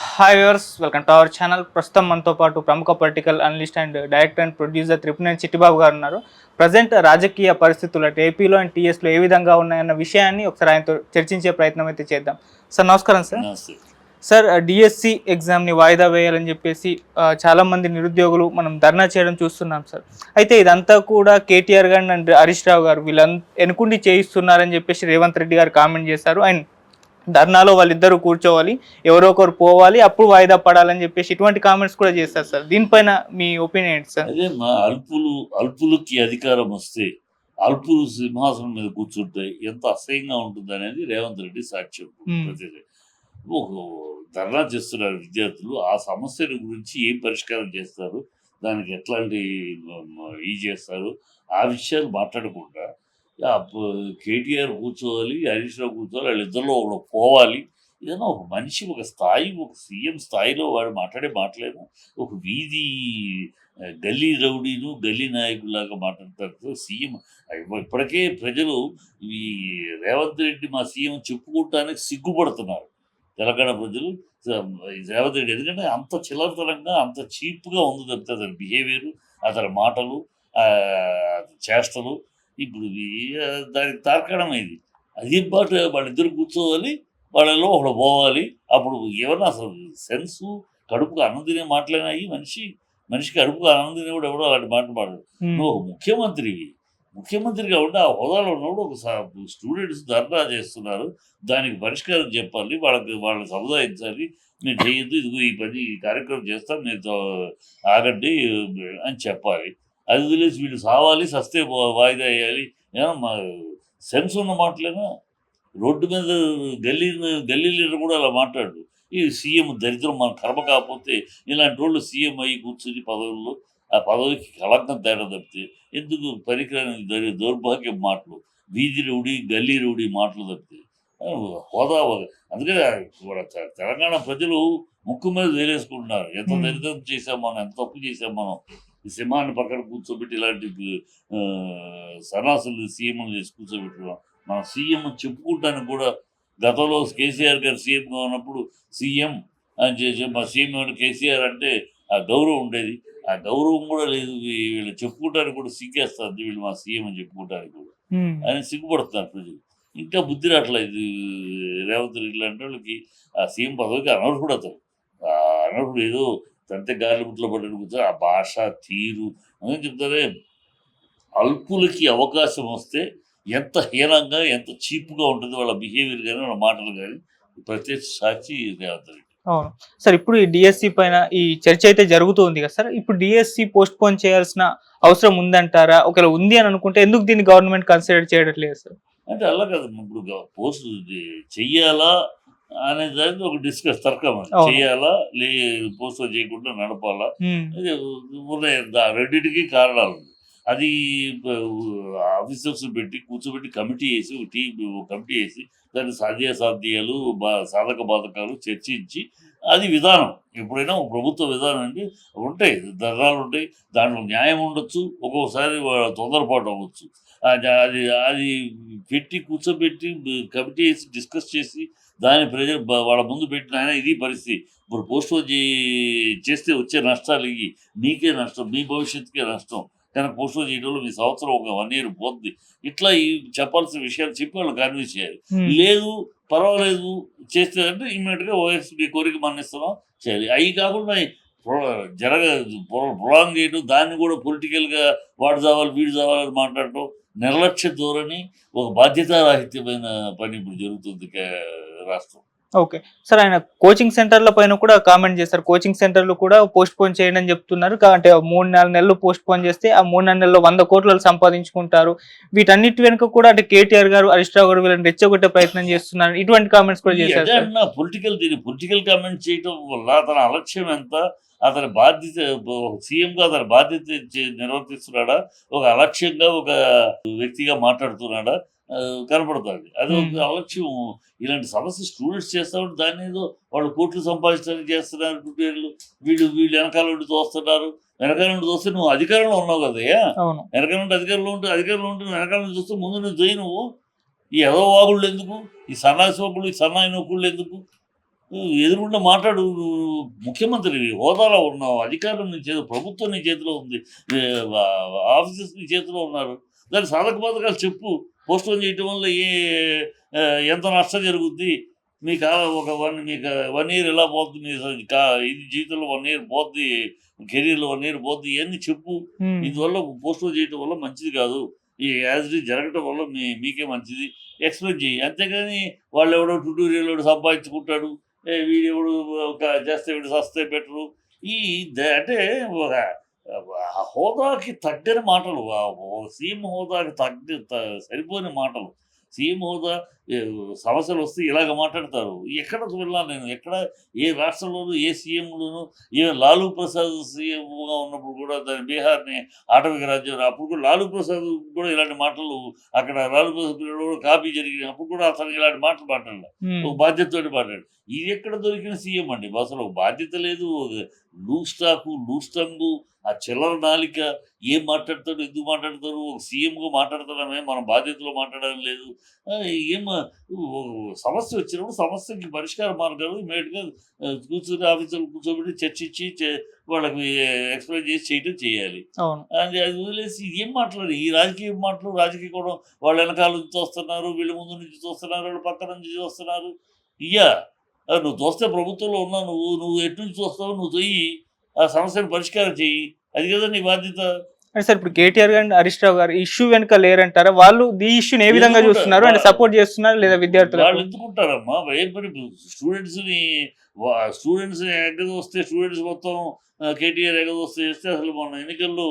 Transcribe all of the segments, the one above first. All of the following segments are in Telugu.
Hi viewers, welcome to our channel. ప్రస్తుతం మనతో పాటు ప్రముఖ political analyst and director and producer Tripuneni Chittibabu garu ఉన్నారు. ప్రజెంట్ రాజకీయ పరిస్థితులు అటు ఏపీలో అండ్ టీఎస్లో ఏ విధంగా ఉన్నాయన్న విషయాన్ని ఒకసారి ఆయనతో చర్చించే ప్రయత్నం అయితే చేద్దాం. సార్ నమస్కారం సార్. సార్ డిఎస్సి ఎగ్జామ్ని వాయిదా వేయాలని చెప్పేసి చాలామంది నిరుద్యోగులు మనం ధర్నా చేయడం చూస్తున్నాం సార్. అయితే ఇదంతా కూడా కేటీఆర్ గారు అండ్ హరీష్ రావు గారు ఎనుకుండి చేయిస్తున్నారని చెప్పేసి రేవంత్ రెడ్డి గారు కామెంట్ చేశారు. అండ్ ధర్నాలో వాళ్ళిద్దరూ కూర్చోవాలి, ఎవరో ఒకరు పోవాలి, అప్పుడు వాయిదా పడాలని చెప్పేసి ఇటువంటి కామెంట్స్ కూడా చేస్తారు సార్. దీనిపైన మీ ఒపీనియన్ ఏంటి సార్? అదే మా అల్పులకి అధికారం వస్తే అల్పులు సింహాసనం మీద కూర్చుంటే ఎంత అసహ్యంగా ఉంటుంది అనేది రేవంత్ రెడ్డి సాక్ష్యం. ఒక ధర్నా చేస్తున్నారు విద్యార్థులు, ఆ సమస్యల గురించి ఏం పరిష్కారం చేస్తారు, దానికి ఎట్లాంటి చేస్తారు, ఆ విషయాలు మాట్లాడకుండా కేటీఆర్ కూర్చోవాలి, హరీష్ రావు కూర్చోవాలి, వాళ్ళిద్దరిలో ఒకడు పోవాలి. ఏదైనా ఒక మనిషి ఒక స్థాయి, ఒక సీఎం స్థాయిలో వాడు మాట్లాడే మాటలేము. ఒక వీధి గల్లీ రౌడీను గల్లీ నాయకులాగా మాట్లాడతారు సీఎం. ఇప్పటికే ప్రజలు ఈ రేవంత్ రెడ్డి మా సీఎం చెప్పుకోవటానికి సిగ్గుపడుతున్నారు తెలంగాణ ప్రజలు. రేవంత్ రెడ్డి ఎందుకంటే అంత చిల్లరతనంగా అంత చీప్గా ఉంది తప్పితే అతని బిహేవియర్, అతని మాటలు, చేష్టలు. ఇప్పుడు దానికి తార్కాణం ఇది. అది పాటు వాళ్ళిద్దరు కూర్చోవాలి, వాళ్ళలో ఒకడు పోవాలి. అప్పుడు ఏమన్నా అసలు సెన్సు, కడుపుకు అన్నం తినే మాటలేనాయి. మనిషికి కడుపుకు అన్నం తినేవాడు ఎవడో అలాంటి మాట్లాడు. నువ్వు ఒక ముఖ్యమంత్రిగా ఉండి ఆ హోదాలో ఉన్నప్పుడు ఒక స్టూడెంట్స్ ధర్నా చేస్తున్నారు, దానికి పరిష్కారం చెప్పాలి, వాళ్ళని సముదాయించాలి. మీరు చేయొద్దు, ఇదిగో ఈ కార్యక్రమం చేస్తాం, మీరు ఆగండి అని చెప్పాలి. అది వదిలేసి వీళ్ళు సావాలి, సస్తే వాయిదా వేయాలి. ఏమన్నా సెన్స్ ఉన్న మాటలేనా? రోడ్డు మీద గల్లీ లీడర్ కూడా అలా మాట్లాడు. ఈ సీఎం దరిద్రం మన కర్మ కాకపోతే ఇలాంటి వాళ్ళు సీఎం అయ్యి కూర్చుని పదవుల్లో ఆ పదవికి కళంకం తేడా తప్పితే ఎందుకు పనికిరాని దౌర్భాగ్యం మాటలు, వీధి రౌడీ గల్లీ రౌడీ మాటలు తప్పితే హోదా. అందుకని తెలంగాణ ప్రజలు ముక్కు మీద వేలేసుకుంటున్నారు. ఎంత దరిద్రం చేసాం మనం, ఎంత తప్పు చేసాం మనం. ఈ సింహాన్ని పక్కన కూర్చోబెట్టి ఇలాంటి సన్నాసులు సీఎంలు చేసి కూర్చోబెట్టుకున్నాం. మన సీఎం చెప్పుకుంటానికి కూడా గతంలో కేసీఆర్ గారు సీఎంగా ఉన్నప్పుడు సీఎం అని చేసి మా సీఎం కేసీఆర్ అంటే ఆ గౌరవం ఉండేది. ఆ గౌరవం కూడా లేదు. వీళ్ళు చెప్పుకోవటానికి కూడా సిగ్గేస్తుంది, వీళ్ళు మా సీఎం అని చెప్పుకోవటానికి కూడా అని సిగ్గుపడుతున్నారు ప్రజలు. ఇంకా బుద్ధి రావట్లేదు రేవంత్ రెడ్డి లాంటి వాళ్ళకి. ఆ సీఎం పదవికి అనర్హుడు అతను. అనర్హుడు ఏదో తంతే గాలి ముట్లో పడ్డట్టు కూర్చో. ఆ భాష తీరు అని చెప్తారే. అల్పులకి అవకాశం వస్తే ఎంత హీనంగా, ఎంత చీప్గా ఉంటుంది వాళ్ళ బిహేవియర్ కానీ, వాళ్ళ మాటలు కానీ. ప్రత్యక్ష సాక్షి రేవంత్ రెడ్డి. అవును సార్. ఇప్పుడు ఈ డిఎస్సి పైన ఈ చర్చ అయితే జరుగుతుంది కదా సార్. ఇప్పుడు డిఎస్సి పోస్ట్ పోన్ చేయాల్సిన అవసరం ఉందంటారా? ఒకవేళ ఉంది అని అనుకుంటే ఎందుకు దీన్ని గవర్నమెంట్ కన్సిడర్ చేయట్లేదు సార్? అంటే అలా కదా, ఇప్పుడు పోస్ట్ చెయ్యాలా అనే దానికి ఒక తర్కం. చెయ్యాలా పోస్ట్ చేయకుండా నడపాలా, ఉన్నాయి రెండింటికి కారణాలు. అది ఆఫీసర్స్ పెట్టి కూర్చోబెట్టి కమిటీ వేసి దాని సాధ్యాసాధ్యాలు, సాధక బాధకాలు చర్చించి అది విధానం. ఎప్పుడైనా ప్రభుత్వ విధానం అంటే ఉంటాయి, ధర్నాలు ఉంటాయి, దాంట్లో న్యాయం ఉండొచ్చు, ఒక్కొక్కసారి తొందరపాటు అవ్వచ్చు. అది పెట్టి కూర్చోబెట్టి కమిటీ వేసి డిస్కస్ చేసి దాని ప్రజలు వాళ్ళ ముందు పెట్టిన ఆయన ఇది పరిస్థితి. ఇప్పుడు పోస్ట్ చేస్తే వచ్చే నష్టాలు ఇవి, మీకే నష్టం, మీ భవిష్యత్తుకే నష్టం. కానీ పోస్ట్ చేయడంలో మీ సంవత్సరం ఒక 1 year పోతుంది. ఇట్లా ఈ చెప్పాల్సిన విషయాలు చెప్పి వాళ్ళు కన్విన్స్ చేయాలి. లేదు పర్వాలేదు చేస్తే అంటే ఇమ్మీడియట్గా ఓఎస్ మీ కోరిక మన్నిస్తున్నాం చేయాలి. అవి కాకుండా ప్రొలాంగ్ చేయడం, దాన్ని కూడా పొలిటికల్గా వాడు చావాలి వీడు చావాలని మాట్లాడటం, నిర్లక్ష్య ధోరణి, ఒక బాధ్యతారాహిత్యమైన పని ఇప్పుడు జరుగుతుంది రాష్ట్రం. Okay sir. ఆయన కోచింగ్ సెంటర్ల పైన కూడా కామెంట్ చేస్తారు. కోచింగ్ సెంటర్లు కూడా పోస్ట్ పోన్ చేయండి అని చెప్తున్నారు. అంటే 3-4 నెలలు పోస్ట్ పోన్ చేస్తే ఆ 3-4 నెలల్లో 100 కోట్లు సంపాదించుకుంటారు. వీటన్నిటి వెనుక కూడా అంటే కేటీఆర్ గారు, హరీష్ రావు గారు వీళ్ళని రెచ్చగొట్టే ప్రయత్నం చేస్తున్నారు. ఇటువంటి కామెంట్స్ కూడా చేశారు. పొలిటికల్ కామెంట్ చేయడం వల్ల అతని అలక్ష్యం ఎంత, అతని బాధ్యత సీఎంగా అతని బాధ్యత నిర్వర్తిస్తున్నాడా, ఒక అలక్ష్యంగా ఒక వ్యక్తిగా మాట్లాడుతున్నాడా కనపడుతుంది. అది ఒక అలక్ష్యం. ఇలాంటి సమస్య స్టూడెంట్స్ చేస్తా ఉంటే దాన్ని ఏదో వాళ్ళు కోట్లు సంపాదించడానికి చేస్తున్నారు కుటీర్లు. వీళ్ళు వెనకాల నుండి తోస్తున్నారు. వెనకాల నుండి చూస్తే నువ్వు అధికారంలో ఉన్నావు కదయ్యా. వెనకాల నుండి అధికారంలో ఉంటే వెనకాల నుంచి చూస్తే ముందు నువ్వు జై. నువ్వు ఈ ఎదవాగుళ్ళు ఎందుకు, ఈ సన్నాసి వాగుళ్ళు, ఈ సన్నాయి నొక్కుళ్ళు ఎందుకు? ఎదురుగుండా మాట్లాడు. నువ్వు ముఖ్యమంత్రివి, హోదాలో ఉన్నావు, అధికారం నీ చేతిలో, ప్రభుత్వం నీ చేతిలో ఉంది, ఏ వా ఆఫీసర్స్ నీ చేతిలో ఉన్నారు. దాని సాధక బాధకాలు చెప్పు. పోస్ట్‌పోన్ చేయటం వల్ల ఎంత నష్టం జరుగుద్ది? మీకు ఒక 1 ఇయర్ ఇలా పోద్ది. మీ ఇది జీవితంలో 1 ఇయర్ పోద్ది. కెరియర్‌లో 1 ఇయర్ పోద్ది. ఇయన్నీ చెప్పు. హ్మ్. ఇందువల్ల పోస్ట్‌పోన్ చేయటం వల్ల మంచిది కాదు. ఈ యాజ్ ఇట్ ఈజ్ జరగటం వల్ల మీకే మంచిది. ఎక్స్‌ప్లెయిన్ చెయ్యి. అంతేగాని వాడెవడో ట్యుటోరియలోడు సంపాదించుకుంటాడు. వీడెవడు చేస్తే వీడు సస్తే బెటరు. ఈ అంటే ఒక ఆ హోదాకి తగ్గని మాటలు. సీఎం హోదాకి సరిపోని మాటలు. సీఎం హోదా ఏ సమస్యలొస్తే ఇలాగ మాట్లాడతారు. ఎక్కడ విన్నాను నేను. ఎక్కడ ఏ రాష్ట్రంలోనూ, ఏ సీఎంలోనూ, ఈవెన్ లాలూ ప్రసాద్ సీఎంగా ఉన్నప్పుడు కూడా దాని బీహార్‌ని ఆటవిక రాజ్యం అప్పుడు కూడా లాలూ ప్రసాద్ కూడా ఇలాంటి మాటలు అక్కడ లాలూ ప్రసాద్ పీరియడ్‌లో కూడా కాపీ జరిగినప్పుడు కూడా అతను ఇలాంటి మాటలు మాట్లాడలే. హ్మ్. ఒక బాధ్యతతోటి మాట్లాడాడు. ఇది ఎక్కడ దొరికిన సీఎం అండి. అసలు ఒక బాధ్యత లేదు. ఒక లూజ్ టాకు, లూజ్ టంగు, ఆ చిల్లర నాలిక. ఏం మాట్లాడతాడు? ఎందుకు మాట్లాడతారు? ఒక సీఎంగా మాట్లాడుతున్నామే, మన బాధ్యతలో మాట్లాడడం లేదు. ఏం సమస్య వచ్చినప్పుడు సమస్యకి పరిష్కార మార్గాలు ఇమ్మీడియేట్‌గా కూర్చొని ఆఫీసర్‌లు కూర్చోబెట్టి చర్చించి వాళ్ళకి ఎక్స్‌ప్లెయిన్ చేసి చేయటం చేయాలి. అవును. అది అది వదిలేసి ఏం మాటలు ఈ రాజకీయ మాటలు, రాజకీయ కూడా వాళ్ళ వెనకాల నుంచి చూస్తున్నారు, వీళ్ళ ముందు నుంచి చూస్తున్నారు, వీళ్ళ పక్క నుంచి చూస్తున్నారు. ఇయ్యా నువ్వు చూస్తే ప్రభుత్వంలో ఉన్నావు నువ్వు. నువ్వు ఎటు నుంచి చూస్తావో నువ్వు చెయ్యి. ఆ సమస్యను పరిష్కారం చెయ్యి. అది కదా నీ బాధ్యత. అంటే సార్ ఇప్పుడు కేటీఆర్ గారు, హరీష్ రావు గారు ఈ ఇష్యూ వెనుక లేరంటారా? వాళ్ళు ఈ ఇష్యూని ఏ విధంగా ఎందుకుంటారు? చూస్తున్నారు? అంటే సపోర్ట్ చేస్తున్నారా లేదా విద్యార్థులకు? వాళ్ళు ఎందుకుంటారమ్మా? ఏం పని స్టూడెంట్స్‌ని స్టూడెంట్స్‌ని ఎగదోస్తే స్టూడెంట్స్ మొత్తం కేటీఆర్ ఎగదోస్తే చేస్తే అసలు మొన్న ఎన్నికల్లో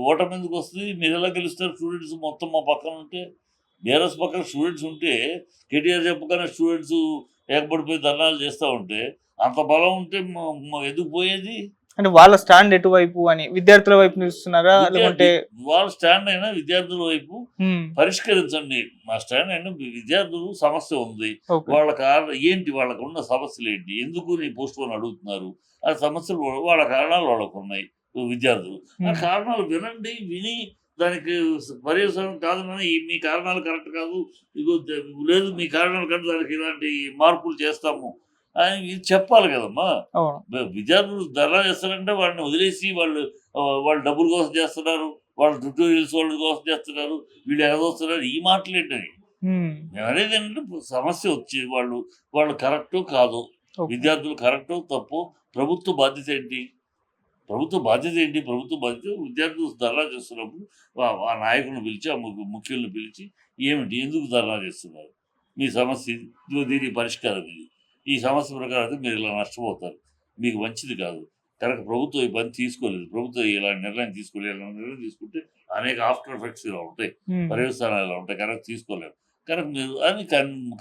ఓటమి ఎందుకొస్తది? మీరెలా గెలుస్తారు స్టూడెంట్స్ మొత్తం మా పక్కన ఉంటే? బీఆర్ఎస్ పక్కన స్టూడెంట్స్ ఉంటే కేటీఆర్ చెప్పగానే స్టూడెంట్స్ ఏకపడిపోయి ధర్నాలు చేస్తా ఉంటే అంత బలం ఉంటే ఎందుకు పోయేది? అంటే వాళ్ళ స్టాండ్ ఎటువైపు అని విద్యార్థుల వైపు నిలుస్తున్నారా? లేకుంటే వాళ్ళ స్టాండ్ అయినా విద్యార్థుల వైపు హ్మ్. పరిష్కరించండి. మా స్టాండ్ అయినా విద్యార్థులు సమస్య ఉంది. ఓకే. వాళ్ళ కారణం ఏంటి? వాళ్ళకున్న సమస్యలేంటి? ఎందుకు నీ పోస్ట్‌పోన్ అడుగుతున్నారు? ఆ సమస్యలు వాళ్ళ కారణాలు వాళ్ళకున్నాయి విద్యార్థులు. ఆ హ్మ్. కారణాలు వినండి. విని దానికి పర్యవసానం కాదనని మీ కారణాలు కరెక్ట్ కాదు. ఇగో లేదు మీ కారణాలు కరెక్ట్ దానికి ఇలాంటి మార్పులు చేస్తాము అని ఇది చెప్పాలి కదమ్మా! అవును. విద్యార్థులు ధర్నా చేస్తారంటే వాళ్ళని వదిలేసి వాళ్ళు డబ్బుల కోసం చేస్తున్నారు. వాళ్ళు ట్యుటోరియల్స్ వాళ్ళ కోసం చేస్తున్నారు. వీళ్ళు ఎగదోస్తున్నారు. ఈ మాటలేంటని. హ్మ్. మేమనేదేంటంటే సమస్య వచ్చి వాళ్ళు కరెక్టో కాదో, ఓకే. విద్యార్థులు కరెక్టో తప్పో ప్రభుత్వ బాధ్యత ఏంటి? ప్రభుత్వ బాధ్యత ఏంటి? ప్రభుత్వ బాధ్యత విద్యార్థులు ధర్నా చేస్తున్నప్పుడు ఆ నాయకులను పిలిచి, ఆ ముఖ్యులను పిలిచి ఏమిటి? ఎందుకు ధర్నా చేస్తున్నారు? మీ సమస్య ఇది. ఇదిగో దీనికి పరిష్కారం ఇది. ఈ సమస్య ప్రకారం అయితే మీరు ఇలా నష్టపోతారు. మీకు మంచిది కాదు. కనుక ప్రభుత్వం ఈ పని తీసుకోలేదు. ప్రభుత్వం ఇలాంటి నిర్ణయం తీసుకోలేదు. ఇలాంటి నిర్ణయం తీసుకుంటే అనేక ఆఫ్టర్ ఎఫెక్ట్స్ ఇలా ఉంటాయి. హ్మ్. పర్యవసానాలు ఇలా ఉంటాయి. కనుక తీసుకోలేము. కనుక మీరు అని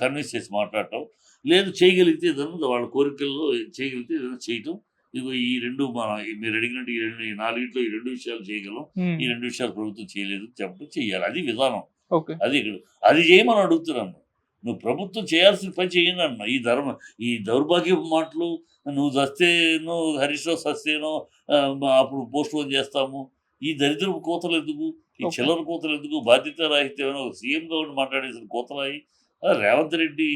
కన్విన్స్ చేసి మాట్లాడటం. లేదు చేయగలిగితే ఏదన్నా వాళ్ళ కోరికల్లో చేయగలిగితే ఏదైనా చేయటం. ఇదిగో ఈ 2 మీరు అడిగినట్టు ఈ 4 ఈ 2 విషయాలు చేయగలం. హ్మ్. ఈ 2 విషయాలు ప్రభుత్వం చేయలేదు చెప్పడం చెయ్యాలి. అది విధానం. ఓకే. అది చేయమని అడుగుతున్నాను. నువ్వు ప్రభుత్వం చేయాల్సిన పని చేయండి అన్న. ఈ దౌర్భాగ్యపు మాటలు నువ్వు చస్తేనో, హరీష్ రావు చస్తేనో అప్పుడు పోస్ట్‌పోన్ చేస్తాము. ఈ దరిద్రపు కూతలెందుకు? ఈ ఓకే. చిల్లర కూతలెందుకు? బాధ్యతారాహిత్యమైన ఒక సీఎంగా ఉండి మాట్లాడేసిన కూతలాయి. రేవంత్ రెడ్డి